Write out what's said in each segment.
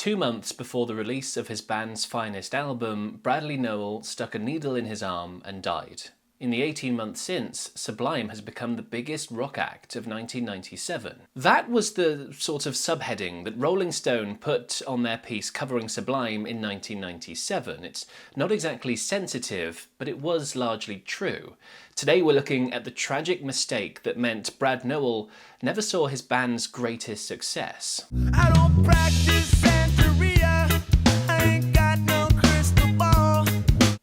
2 months before the release of his band's finest album, Bradley Nowell stuck a needle in his arm and died. In the 18 months since, Sublime has become the biggest rock act of 1997. That was the sort of subheading that Rolling Stone put on their piece covering Sublime in 1997. It's not exactly sensitive, but it was largely true. Today we're looking at the tragic mistake that meant Brad Nowell never saw his band's greatest success. I don't practice Santeria, I ain't got no crystal ball.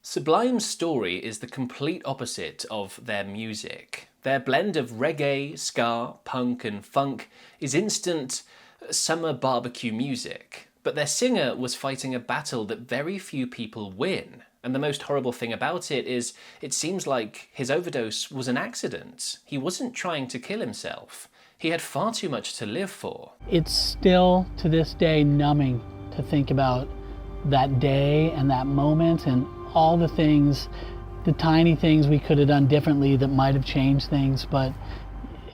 Sublime's story is the complete opposite of their music. Their blend of reggae, ska, punk and funk is instant summer barbecue music. But their singer was fighting a battle that very few people win. And the most horrible thing about it is it seems like his overdose was an accident. He wasn't trying to kill himself. He had far too much to live for. It's still, to this day, numbing to think about that day and that moment and all the things, the tiny things we could have done differently that might have changed things, but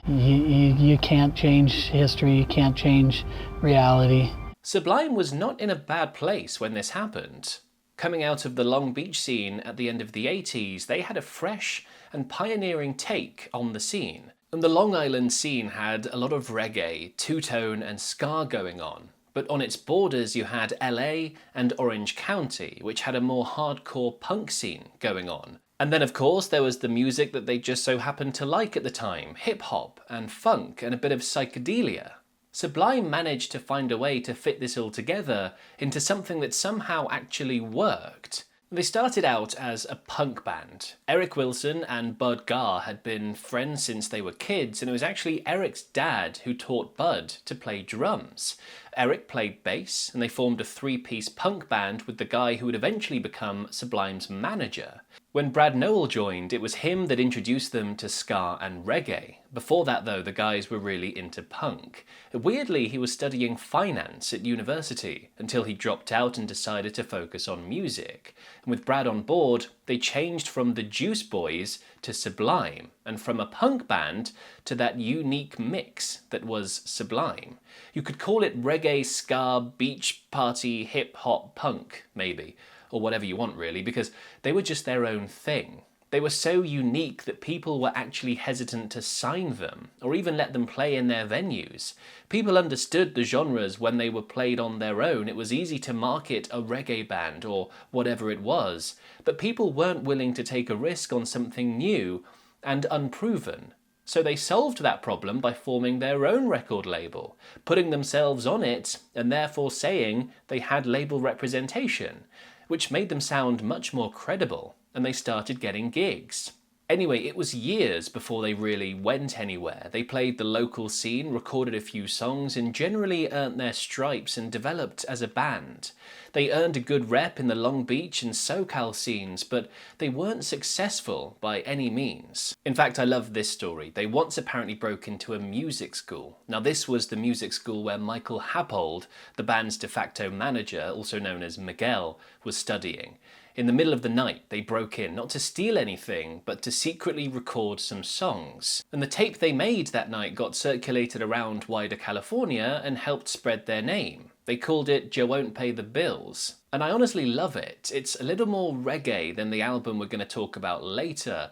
you can't change history, you can't change reality. Sublime was not in a bad place when this happened. Coming out of the Long Beach scene at the end of the 80s, they had a fresh and pioneering take on the scene. And the Long Island scene had a lot of reggae, two-tone and ska going on. But on its borders you had LA and Orange County, which had a more hardcore punk scene going on. And then of course there was the music that they just so happened to like at the time, hip-hop and funk and a bit of psychedelia. Sublime managed to find a way to fit this all together into something that somehow actually worked. They started out as a punk band. Eric Wilson and Bud Garr had been friends since they were kids, and it was actually Eric's dad who taught Bud to play drums. Eric played bass, and they formed a three-piece punk band with the guy who would eventually become Sublime's manager. When Brad Nowell joined, it was him that introduced them to ska and reggae. Before that though, the guys were really into punk. Weirdly, he was studying finance at university, until he dropped out and decided to focus on music. And with Brad on board, they changed from the Juice Boys to Sublime, and from a punk band to that unique mix that was Sublime. You could call it reggae, ska, beach party, hip-hop, punk, maybe. Or whatever you want really, because they were just their own thing. They were so unique that people were actually hesitant to sign them, or even let them play in their venues. People understood the genres when they were played on their own. It was easy to market a reggae band or whatever it was, but people weren't willing to take a risk on something new and unproven. So they solved that problem by forming their own record label, putting themselves on it, and therefore saying they had label representation, which made them sound much more credible, and they started getting gigs. Anyway, it was years before they really went anywhere. They played the local scene, recorded a few songs, and generally earned their stripes and developed as a band. They earned a good rep in the Long Beach and SoCal scenes, but they weren't successful by any means. In fact, I love this story. They once apparently broke into a music school. Now this was the music school where Michael Happold, the band's de facto manager, also known as Miguel, was studying. In the middle of the night, they broke in, not to steal anything, but to secretly record some songs. And the tape they made that night got circulated around wider California and helped spread their name. They called it "Joe Won't Pay the Bills." And I honestly love it. It's a little more reggae than the album we're going to talk about later,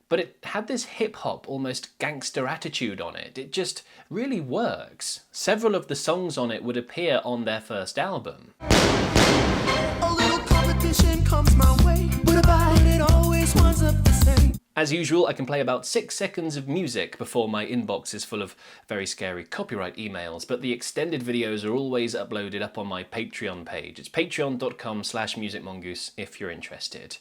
but it had this hip-hop, almost gangster attitude on it. It just really works. Several of the songs on it would appear on their first album. Comes my way, but it always winds up the same. As usual, I can play about 6 seconds of music before my inbox is full of very scary copyright emails, but the extended videos are always uploaded up on my Patreon page. It's patreon.com/musicmongoose if you're interested.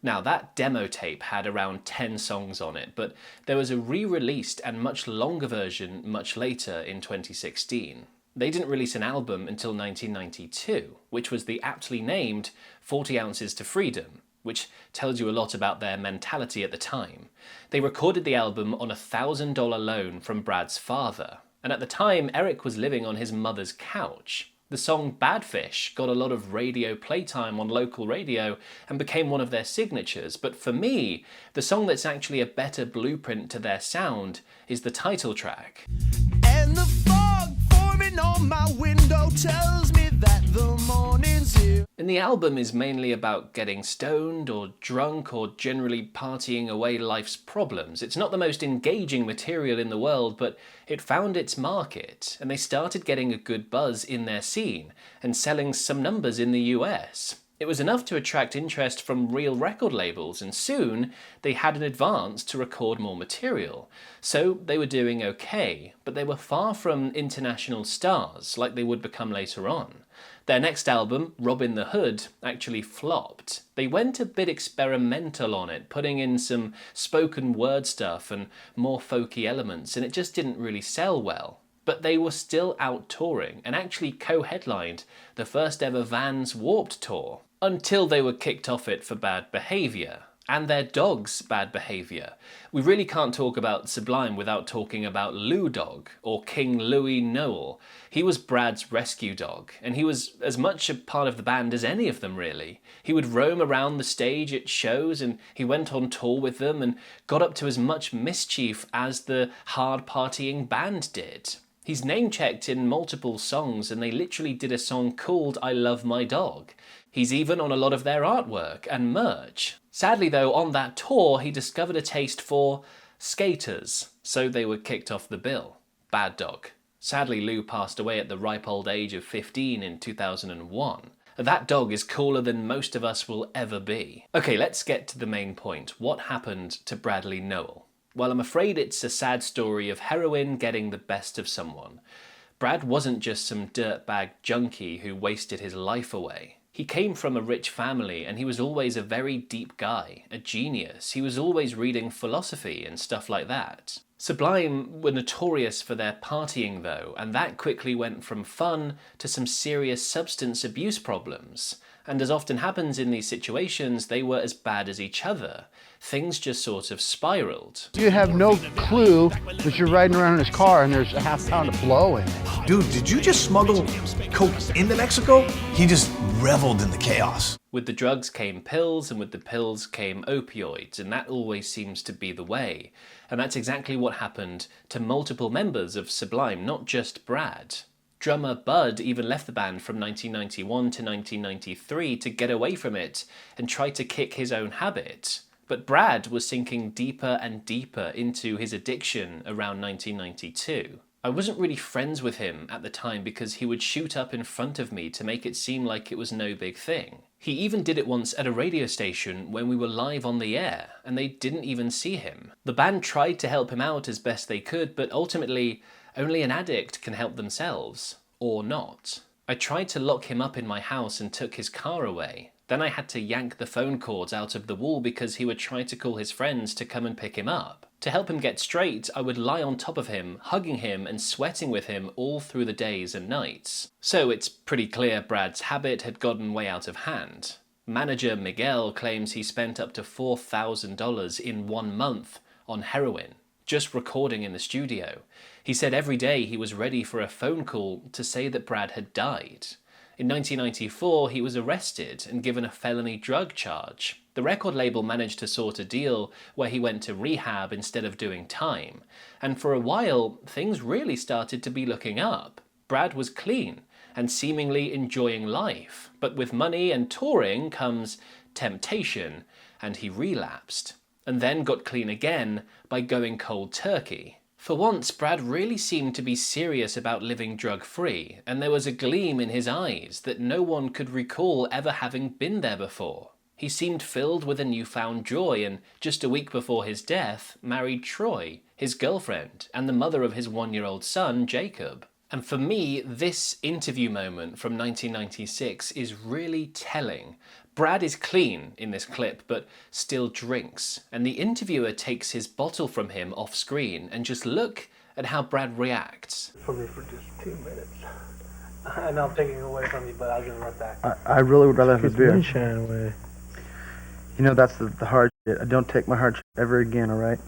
Now, that demo tape had around 10 songs on it, but there was a re-released and much longer version much later in 2016. They didn't release an album until 1992, which was the aptly named 40 Ounces to Freedom, which tells you a lot about their mentality at the time. They recorded the album on a $1,000 loan from Brad's father, and at the time Eric was living on his mother's couch. The song Bad Fish got a lot of radio playtime on local radio and became one of their signatures, but for me, the song that's actually a better blueprint to their sound is the title track. And the fog forming on my window tells me that the And the album is mainly about getting stoned or drunk or generally partying away life's problems. It's not the most engaging material in the world, but it found its market, and they started getting a good buzz in their scene and selling some numbers in the US. It was enough to attract interest from real record labels, and soon they had an advance to record more material. So they were doing okay, but they were far from international stars like they would become later on. Their next album, Robin the Hood, actually flopped. They went a bit experimental on it, putting in some spoken word stuff and more folky elements, and it just didn't really sell well. But they were still out touring and actually co-headlined the first ever Vans Warped Tour, until they were kicked off it for bad behaviour. And their dog's bad behaviour. We really can't talk about Sublime without talking about Lou Dog, or King Louis Noel. He was Brad's rescue dog, and he was as much a part of the band as any of them really. He would roam around the stage at shows, and he went on tour with them and got up to as much mischief as the hard-partying band did. He's name-checked in multiple songs, and they literally did a song called I Love My Dog. He's even on a lot of their artwork and merch. Sadly though, on that tour he discovered a taste for skaters, so they were kicked off the bill. Bad dog. Sadly, Lou passed away at the ripe old age of 15 in 2001. That dog is cooler than most of us will ever be. Okay, let's get to the main point. What happened to Bradley Noel? Well, I'm afraid it's a sad story of heroin getting the best of someone. Brad wasn't just some dirtbag junkie who wasted his life away. He came from a rich family, and he was always a very deep guy, a genius. He was always reading philosophy and stuff like that. Sublime were notorious for their partying though, and that quickly went from fun to some serious substance abuse problems. And as often happens in these situations, they were as bad as each other. Things just sort of spiraled. You have no clue that you're riding around in his car and there's a half pound of blow in it. Dude, did you just smuggle coke into Mexico? He just reveled in the chaos. With the drugs came pills, and with the pills came opioids, and that always seems to be the way. And that's exactly what happened to multiple members of Sublime, not just Brad. Drummer Bud even left the band from 1991 to 1993 to get away from it and try to kick his own habit. But Brad was sinking deeper and deeper into his addiction around 1992. I wasn't really friends with him at the time because he would shoot up in front of me to make it seem like it was no big thing. He even did it once at a radio station when we were live on the air, and they didn't even see him. The band tried to help him out as best they could, but ultimately, only an addict can help themselves. Or not. I tried to lock him up in my house and took his car away. Then I had to yank the phone cords out of the wall because he would try to call his friends to come and pick him up. To help him get straight, I would lie on top of him, hugging him and sweating with him all through the days and nights. So it's pretty clear Brad's habit had gotten way out of hand. Manager Miguel claims he spent up to $4,000 in 1 month on heroin, just recording in the studio. He said every day he was ready for a phone call to say that Brad had died. In 1994, he was arrested and given a felony drug charge. The record label managed to sort a deal where he went to rehab instead of doing time. And for a while, things really started to be looking up. Brad was clean and seemingly enjoying life. But with money and touring comes temptation, and he relapsed. And then got clean again by going cold turkey. For once, Brad really seemed to be serious about living drug-free, and there was a gleam in his eyes that no one could recall ever having been there before. He seemed filled with a newfound joy, and just a week before his death, married Troy, his girlfriend, and the mother of his 1-year-old son, Jacob. And for me, this interview moment from 1996 is really telling. Brad is clean in this clip, but still drinks, and the interviewer takes his bottle from him off screen, and just look at how Brad reacts. For me for just 2 minutes. I know I'm taking it away from you, but I'll give it right back. I really would rather have a beer. Moonshine away. You know, that's the hard shit. I don't take my hard shit ever again, alright?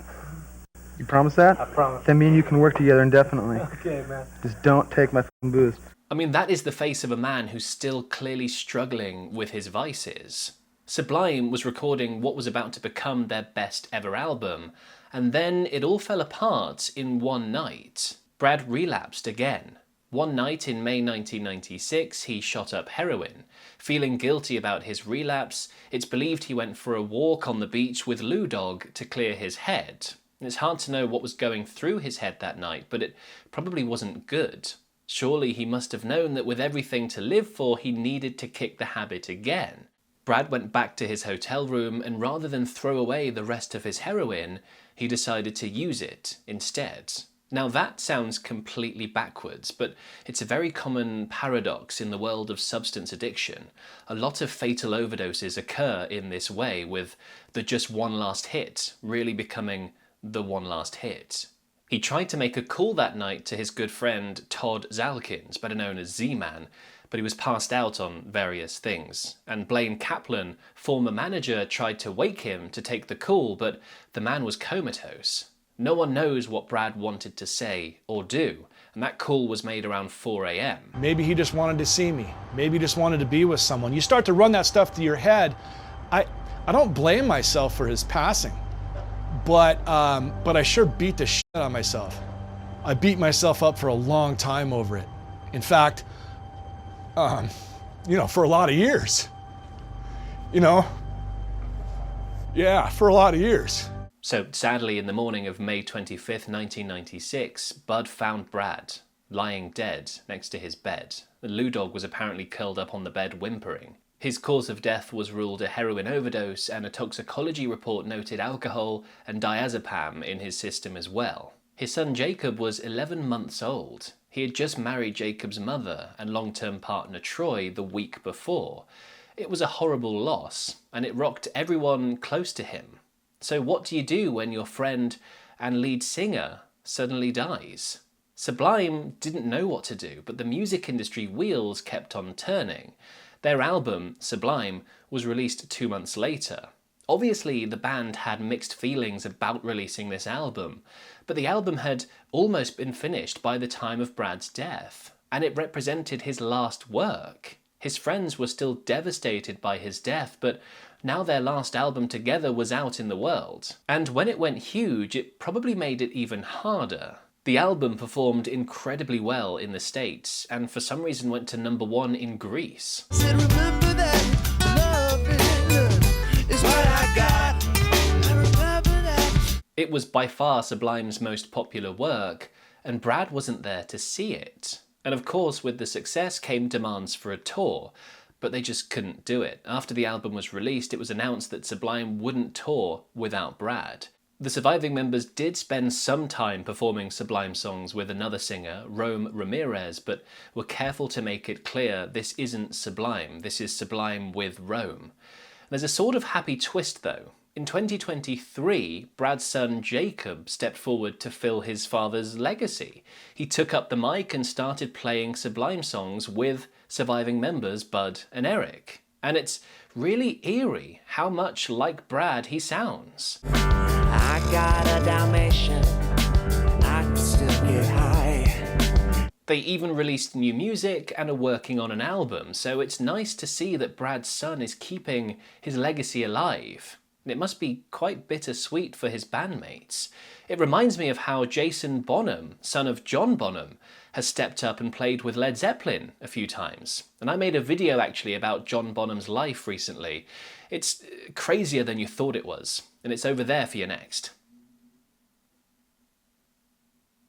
You promise that? I promise. Then me and you can work together indefinitely. Okay, man. Just don't take my fucking booze. I mean, that is the face of a man who's still clearly struggling with his vices. Sublime was recording what was about to become their best ever album, and then it all fell apart in one night. Brad relapsed again. One night in May 1996, he shot up heroin. Feeling guilty about his relapse, it's believed he went for a walk on the beach with Lou Dog to clear his head. It's hard to know what was going through his head that night, but it probably wasn't good. Surely he must have known that with everything to live for, he needed to kick the habit again. Brad went back to his hotel room, and rather than throw away the rest of his heroin, he decided to use it instead. Now that sounds completely backwards, but it's a very common paradox in the world of substance addiction. A lot of fatal overdoses occur in this way, with the just one last hit really becoming the one last hit. He tried to make a call that night to his good friend Todd Zalkins, better known as Z-Man, but he was passed out on various things. And Blaine Kaplan, former manager, tried to wake him to take the call, but the man was comatose. No one knows what Brad wanted to say or do, and that call was made around 4 a.m. Maybe he just wanted to see me. Maybe he just wanted to be with someone. You start to run that stuff through your head. I don't blame myself for his passing, but I sure beat the shit out of myself. I beat myself up for a long time over it. In fact, for a lot of years. For a lot of years. So sadly, in the morning of May 25th, 1996, Bud found Brad lying dead next to his bed. The Lou Dog was apparently curled up on the bed whimpering. His cause of death was ruled a heroin overdose, and a toxicology report noted alcohol and diazepam in his system as well. His son Jacob was 11 months old. He had just married Jacob's mother and long-term partner Troy the week before. It was a horrible loss, and it rocked everyone close to him. So what do you do when your friend and lead singer suddenly dies? Sublime didn't know what to do, but the music industry wheels kept on turning. Their album, Sublime, was released 2 months later. Obviously, the band had mixed feelings about releasing this album, but the album had almost been finished by the time of Brad's death, and it represented his last work. His friends were still devastated by his death, but now their last album together was out in the world. And when it went huge, it probably made it even harder. The album performed incredibly well in the States, and for some reason went to #1 in Greece. Said, remember that love is what I got. I remember that. It was by far Sublime's most popular work, and Brad wasn't there to see it. And of course, with the success came demands for a tour, but they just couldn't do it. After the album was released, it was announced that Sublime wouldn't tour without Brad. The surviving members did spend some time performing Sublime songs with another singer, Rome Ramirez, but were careful to make it clear this isn't Sublime, this is Sublime with Rome. There's a sort of happy twist though. In 2023, Brad's son Jacob stepped forward to fill his father's legacy. He took up the mic and started playing Sublime songs with surviving members Bud and Eric. And it's really eerie how much like Brad he sounds. I got a Dalmatian, I can still get high. They even released new music and are working on an album, so it's nice to see that Brad's son is keeping his legacy alive. It must be quite bittersweet for his bandmates. It reminds me of how Jason Bonham, son of John Bonham, has stepped up and played with Led Zeppelin a few times. And I made a video actually about John Bonham's life recently. It's crazier than you thought it was, and it's over there for you next.